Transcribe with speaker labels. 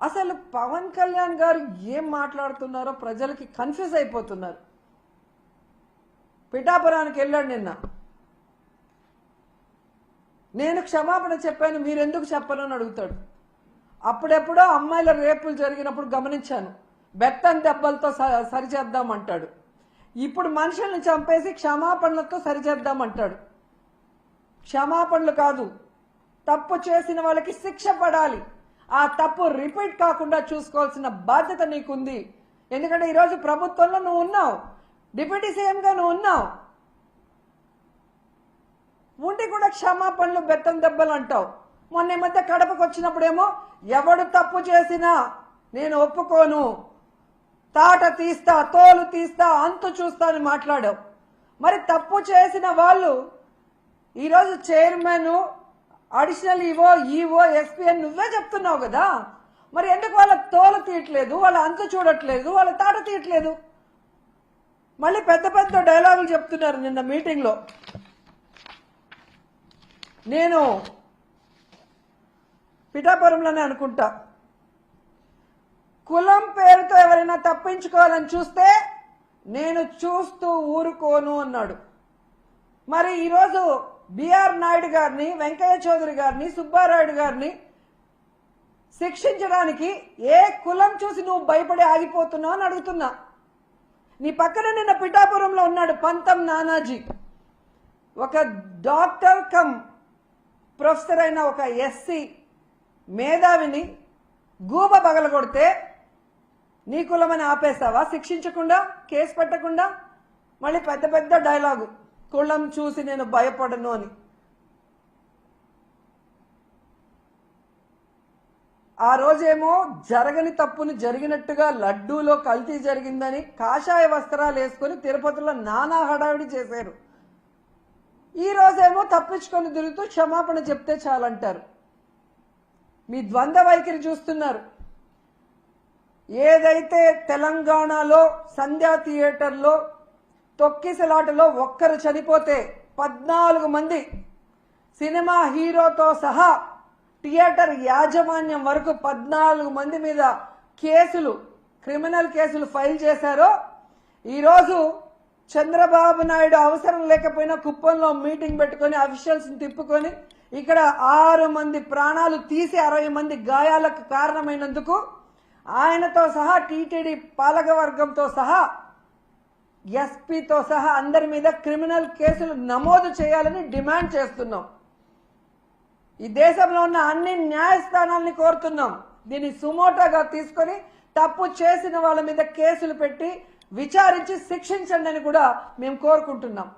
Speaker 1: అసలు పవన్ కళ్యాణ్ గారు ఏం మాట్లాడుతున్నారో ప్రజలకి కన్ఫ్యూజ్ అయిపోతున్నారు. పిఠాపురానికి వెళ్ళాడు నిన్న. నేను క్షమాపణ చెప్పాను, మీరెందుకు చెప్పను అని అడుగుతాడు. అప్పుడెప్పుడో అమ్మాయిల రేపులు జరిగినప్పుడు గమనించాను, బెత్తం దెబ్బలతో సరిచేద్దామంటాడు. ఇప్పుడు మనుషుల్ని చంపేసి క్షమాపణలతో సరిచేద్దామంటాడు. క్షమాపణలు కాదు, తప్పు చేసిన వాళ్ళకి శిక్ష పడాలి. ఆ తప్పు రిపీట్ కాకుండా చూసుకోవాల్సిన బాధ్యత నీకుంది. ఎందుకంటే ఈరోజు ప్రభుత్వంలో నువ్వు ఉన్నావు, డిప్యూటీ సీఎంగా నువ్వు ఉన్నావు, ఉండి కూడా క్షమాపణలు బెత్తం దెబ్బలు అంటావు. మొన్న ఈ మధ్య కడపకు వచ్చినప్పుడేమో ఎవడు తప్పు చేసినా నేను ఒప్పుకోను, తాట తీస్తా, తోలు తీస్తా, అంతు చూస్తా అని మాట్లాడావు. మరి తప్పు చేసిన వాళ్ళు ఈరోజు చైర్మన్, అడిషనల్ ఈవో, ఎస్పీ అని నువ్వే చెప్తున్నావు కదా. మరి ఎందుకు వాళ్ళ తోలు తీయట్లేదు, వాళ్ళ అంతు చూడట్లేదు, వాళ్ళ తాట తీయట్లేదు? మళ్ళీ పెద్ద పెద్ద డైలాగులు చెప్తున్నారు. నిన్న మీటింగ్లో నేను పిఠాపురంలోనే అనుకుంటా, కులం పేరుతో ఎవరైనా తప్పించుకోవాలని చూస్తే నేను చూస్తూ ఊరుకోను అన్నాడు. మరి ఈరోజు బిఆర్ నాయుడు గారిని, వెంకయ్య చౌదరి గారిని, సుబ్బారాయుడు గారిని శిక్షించడానికి ఏ కులం చూసి నువ్వు భయపడి ఆగిపోతున్నావు అని అడుగుతున్నా. నీ పక్కన నిన్న పిఠాపురంలో ఉన్నాడు పంతం నానాజీ, ఒక డాక్టర్ కమ్ ప్రొఫెసర్ అయిన ఒక ఎస్సీ మేధావిని గూబ పగలగొడితే నీ కులమని ఆపేస్తావా? శిక్షించకుండా, కేసు పెట్టకుండా? మళ్ళీ పెద్ద పెద్ద డైలాగు, కులం చూసి నేను భయపడను అని. ఆ రోజేమో జరగని తప్పుని జరిగినట్టుగా లడ్డూలో కల్తీ జరిగిందని కాషాయ వస్త్రాలు వేసుకొని తిరుపతిలో నానా హడావిడి చేశారు. ఈ రోజేమో తప్పించుకొని తిరుగుతూ క్షమాపణ చెప్తే చాలంటారు. మీ ద్వంద్వ వైఖరి చూస్తున్నారు. ఏదైతే తెలంగాణలో సంధ్యా థియేటర్లో తొక్కిసలాటలో ఒక్కరు చనిపోతే 14 మంది, సినిమా హీరోతో సహా థియేటర్ యాజమాన్యం వరకు 14 మంది మీద కేసులు, క్రిమినల్ కేసులు ఫైల్ చేశారో, ఈరోజు చంద్రబాబు నాయుడు అవసరం లేకపోయినా కుప్పంలో మీటింగ్ పెట్టుకొని అఫీషియల్స్ని తిప్పుకొని ఇక్కడ 6 మంది ప్రాణాలు తీసి 60 మంది గాయాలకు కారణమైనందుకు ఆయనతో సహా టీటీడీ పాలకవర్గంతో సహా ఎస్పీతో సహా అందరి మీద క్రిమినల్ కేసులు నమోదు చేయాలని డిమాండ్ చేస్తున్నాం. ఈ దేశంలో ఉన్న అన్ని న్యాయస్థానాల్ని కోరుతున్నాం. దీన్ని సుమోటోగా తీసుకొని తప్పు చేసిన వాళ్ళ మీద కేసులు పెట్టి విచారించి శిక్షించండి అని కూడా మేము కోరుకుంటున్నాం.